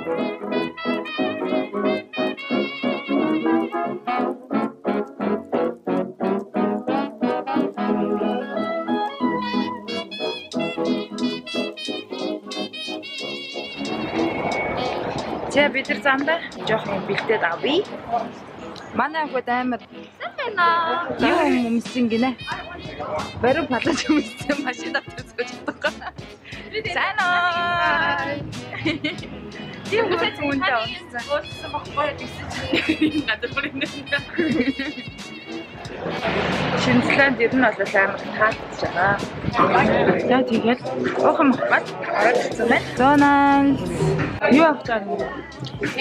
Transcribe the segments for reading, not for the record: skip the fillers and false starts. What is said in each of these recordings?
За бид нар замдаа жоохон бэлдээд авъя. Манай хүүд амар юм өмсөн гинэ. Баруун палаж өмсөн машин авч үзэж байгаа. Сайн аа. Тийм үгүй үнтэй уулзсан баггүй гэсэн. Гадар бүрийн. Шинжлэнд ер нь бол амар таалагдж байгаа. За тэгээд уухан махбат оролцсон байна. Зонаа. Юу авч байгаа юм?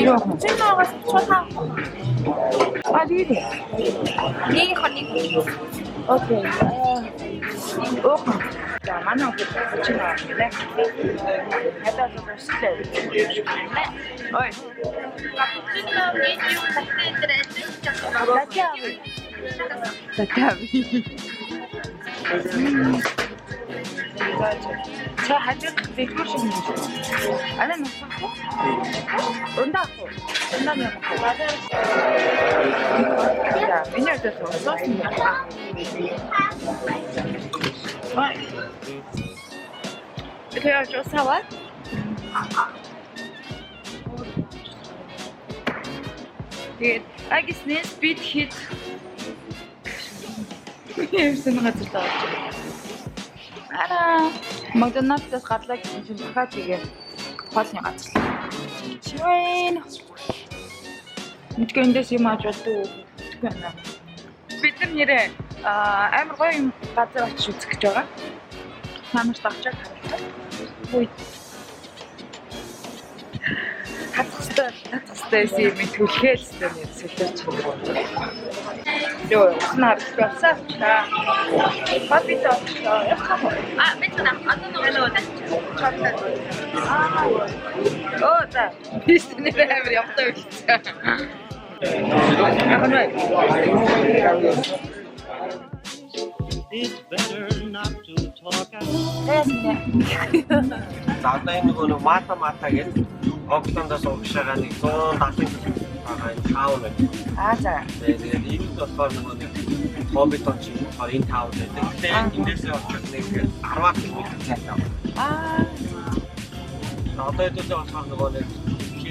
Юу авах вэ? Цэнэгээс чулаа. Алири. Нэг хоник. Окей. Уухан. За манай хүүд чинь аа нэ. Хадаа зөвшөлтэй. Ой. Капучино медиум латте дээр Татави. Ца хажиг дэглэр шиг юм шүү. Анаа нөхөхгүй. Ундаахгүй. Ундаа яа. Я, миний өдөр соос юм байна. Ой. Тэгээ жосава. Тэгээд агисны спид хит Ямарсан газар тааж. Ара Макдональдс гарлаа гэсэн чинь дахиад тэгээ хоолны газар. Чивэн. Мэдгэндээс юм ааж болдог. Бид нар нэрээ амар гоё юм газар очиж үзэх гэж байгаа. Намайг тагчаа харагдав. Хүй. Хатстай юм төлхөөл өстэй нэр сэлэрч байна. Йоо, наар явсаа. Папи тоо. Бид нам одоо нэг Оо, за. Бистний амар явтаа үлдсэн. It's better not to talk out. За энэ нөгөө мата гэдэг Октондоос угшаага 170 байгаа энэ таун байна. За. Тэгээд энэ болохоор нөгөө нэг хоббитон чинь болохоор энэ таун байдаг. Тэгээд эндээсээ очиж нэг 10 км зайтай. Одоо хэдүүлээ болохоор нөгөө нэг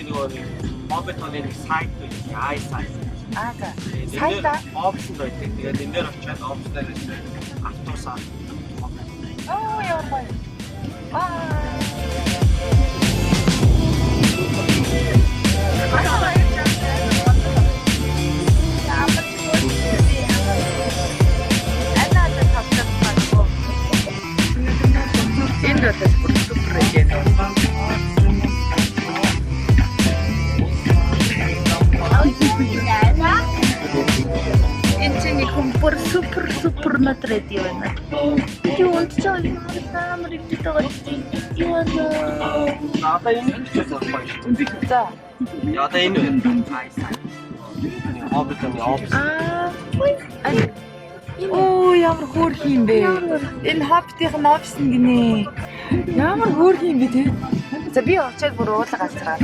нөгөө нэг хоббитоны нэг сайт үү, ай сайт. За. Сайта опшн байдаг. Тэгээд энэ дээр очиад опшнээс автобусаар. Оо яа гоё. Энэ дэс супер регион. Энэний компор супер натрedi байна. Юу ч юм амар ихтэй байгаа. Юу Одоо энэ ч гоё. За. Одоо энэ айсаа. Хоббитоны опс. Оо ямар хөөрхөн юм бэ? Энэ хоббитын опс гинэ. Ямар хөөрхөн юм бэ те? За би очиад бүр уулга гацраа.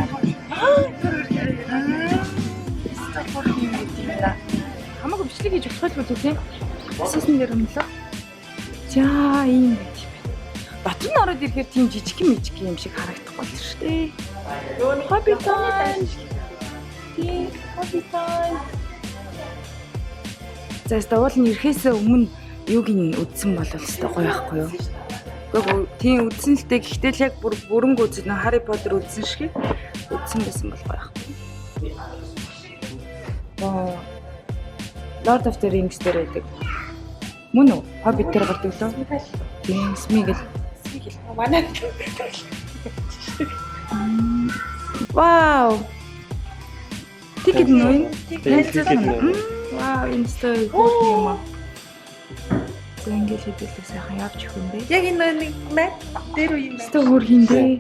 Хамаагүй бичлэг хийж өгөх байлгүй тийм. Босоосон дээр өмнөлөө. За ийм байт юм байна. Батрын ороод ирэхээр тийм жижиг юм шиг харагдахгүй л шүү дээ. Хоббитон. Тийм хоббитон. За уул нь ирэхээс өмнө юуг нь үдсэн бол өстой гоё байхгүй юу? Гэхдээ тийм үдсэн л дээ. Гэхдээ л яг бүрэнг үзэн Harry Potter үдсэн шиг үдсэн байсан бол гоё байхгүй юу? Lord of the Rings дээр байдаг. Мөн үү? Hobbit дээр гардаг лөө. Тийм, Смигэл. Манай. Вау. Тикет нөө. Вау, энэ стой хөөх юм аа. Тэнгэл хэдүүлээ сайхан явж өгөн бэ. Яг энэ нэг мат дээр үе юм байна. Стой хөөх юм бэ.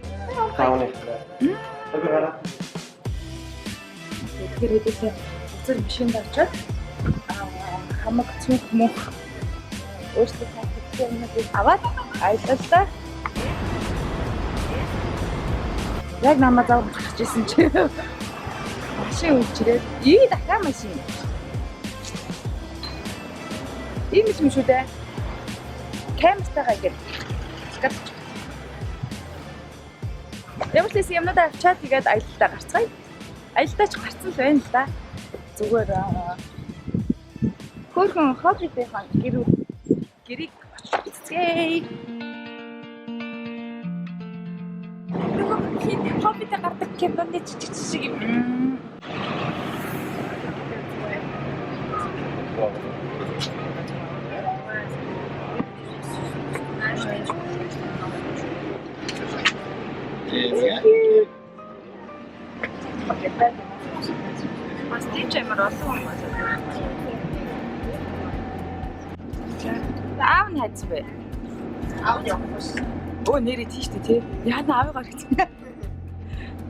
Таавны. Тэгэхээр хэдүүлээ уцар машинд авчаад хамаг цүнх мөх өөрсдөө тавьсан юмнуудыг аваад аялалдаа Яг намайг зав гарч ирсэн чи. Машин үлчирээд дахиад машин. Ийм юм шүү дээ. Камертайгаа ингэ. Ямар ч юм надад авчаад тэгээд аялалтаа гарцгаая. Аялалтаа ч гарцсан л байна л да. Зүгээр хөөрхөн хоббитэйхэн гэрийг очицгээе. Нөгөө хоббитэй гардаг киноны жижиг шиг юм. Бас тийч амар олон юм байна. Аав нь хайц бэ? Аав явах. Оо нэрээ тийш тий. Яна аавыг гаргацсан.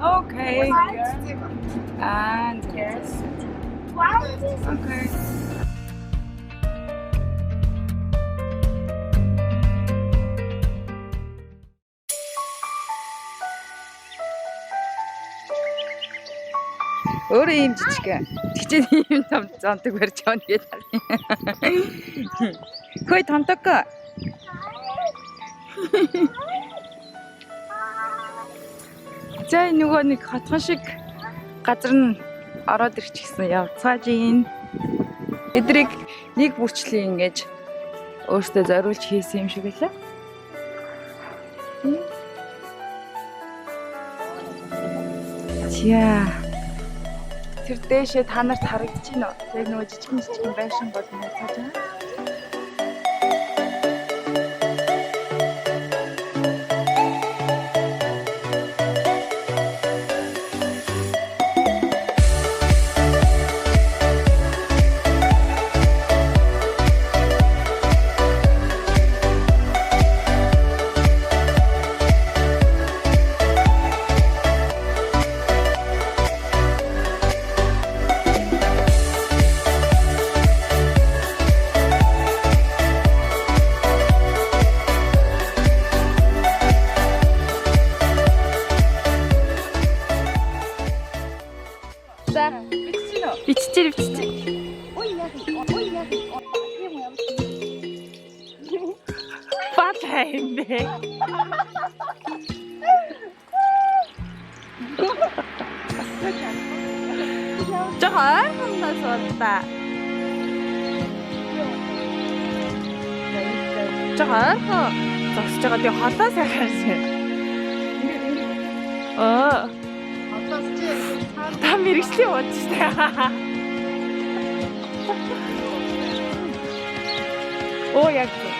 Окей. And yes. Okay. Өөрөө юм жижиг. Тэгчээд юм том зонтог барьж явна гэж харъя. Хөөе тонтог. За нөгөө нэг хотхон шиг газар нь ороод ирчихсэн явцгааж ийн. Эдрийг нэг бүрчлэн ингэж өөртөө зориулж хийсэн юм шиг байлаа. Тиа. Тэр дэшээ та нарт харагдаж байна уу? Яг нөгөө жижигэн байшин бол нууцааж байна. Биччихээ. Ой яа. Батай юм бэ. Жохоо хоннос болта. Жохоо зогсож байгаа тий холоос яхаарсан. Холоос чи та мэрэгчлийн бодож таа. Оо яг зөв.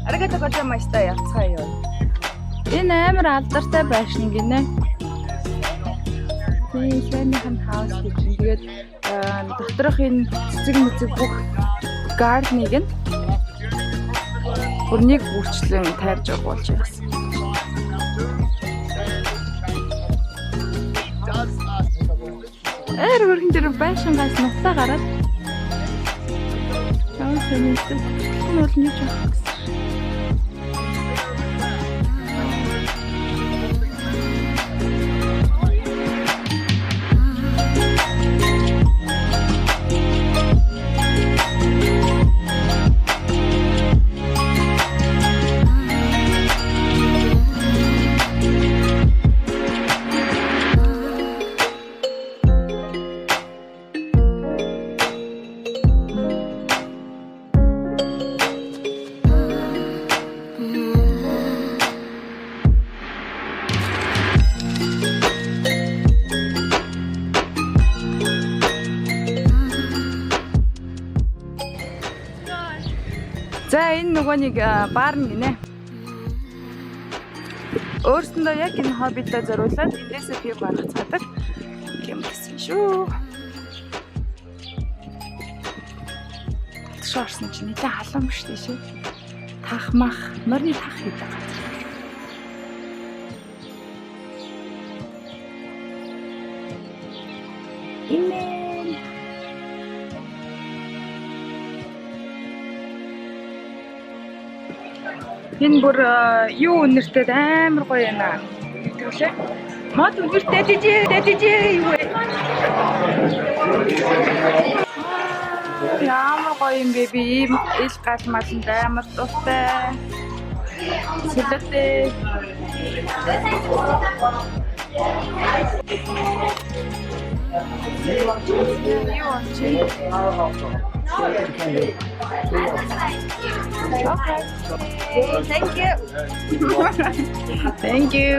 Аригато гозамаста явцгаа юу. Энэ амар алдартай байшин гинэ. Швейнийхэн хаус гэж. Тэгээд доторх энэ цэцэг мэцэг бүх гардныг нь бүрнийг бүрчлэн тайрж агуулж яасан. Өргөн дээр байшингаас нутаа гараад чамд нэмсэн нь бол нэг жаа. За энэ нөгөө нэг бар нь гинэ. Өөрсөндөө яг энэ хоббитой зориулаад эндээсээ би гаргацгаадаг юм гэсэн шүү. Шорсон чи нэлээ халуун шүү дээ шүү. Тахмах, морины тах хийдэг газар. Энэ бүр юу өнөртэй амар гоё байна. Тэгэлээ. Мод өнөртэй дэжээ юу вэ? Ямар гоё юм бэ би ийм ил гал маланд амар дуртай. Сэлэтэй. Юу чи? Okay. Thank you. Thank you.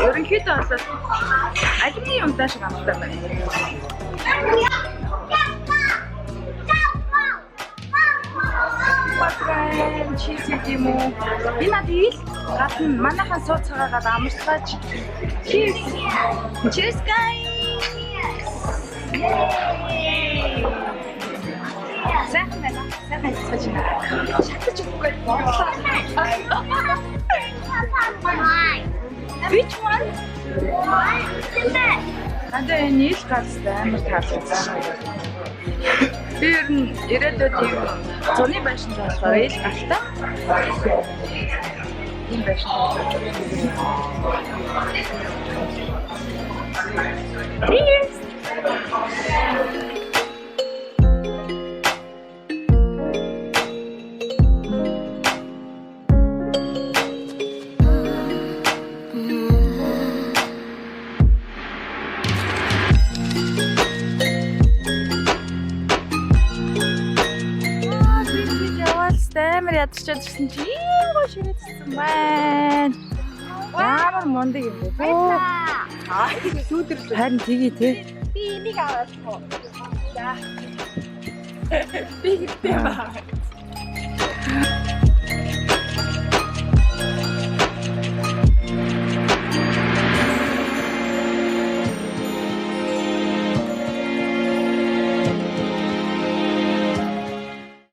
Ерөнхийдөө бол алимны юмдаа шиг амттай байна. Батрын чиз юм уу? Энэ надад гадна манайхаа сууцгаагаад амарсгаач. Чиз. Чиз guys. Сайхан байна. Сайхан ажиллаж байна. Шатаж өгөхгүй боллоо. Which one? Надад энэ ил галстай амар таалагдсан. Би ер нь ирээдүйд юм зуны байшин болохоор ил галтай. Ийм байшин. Cheers. Амар ядарчаад ирсэн чи ийм гоё ширээдсэн байна. Ямар мундаг юм бэ? Аа сүүдэр харин тгий те. Би энийг аваад гоо. За. Би гэдэг ба.